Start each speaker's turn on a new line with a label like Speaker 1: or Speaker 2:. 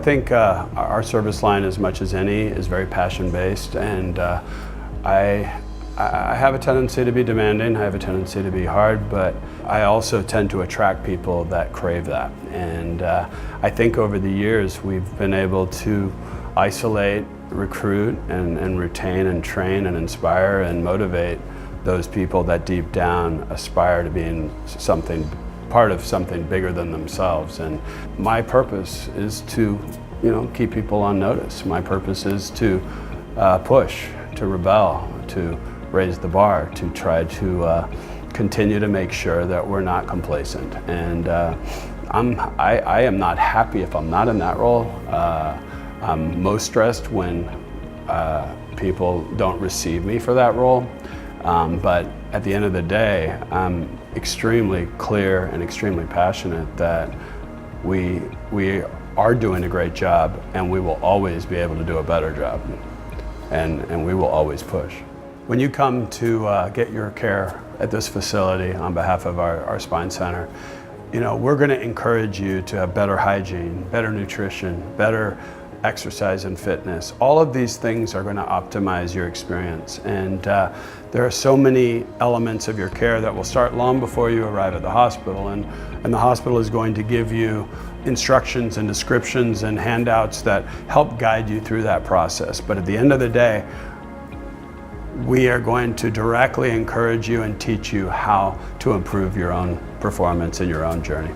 Speaker 1: think our service line, as much as any, is very passion-based, and I have a tendency to be demanding, I have a tendency to be hard, but I also tend to attract people that crave that. And I think over the years we've been able to isolate, recruit, and retain and train and inspire and motivate those people that deep down aspire to being part of something bigger than themselves. And my purpose is to, keep people on notice. My purpose is to push, to rebel, to raise the bar, to try to continue to make sure that we're not complacent. And I am not happy if I'm not in that role. I'm most stressed when people don't receive me for that role. But at the end of the day, I'm extremely clear and extremely passionate that we are doing a great job, and we will always be able to do a better job. And we will always push. When you come to get your care at this facility on behalf of our spine center, we're going to encourage you to have better hygiene, better nutrition, better exercise and fitness. All of these things are going to optimize your experience. And there are so many elements of your care that will start long before you arrive at the hospital. And the hospital is going to give you instructions and descriptions and handouts that help guide you through that process. But at the end of the day, we are going to directly encourage you and teach you how to improve your own performance in your own journey.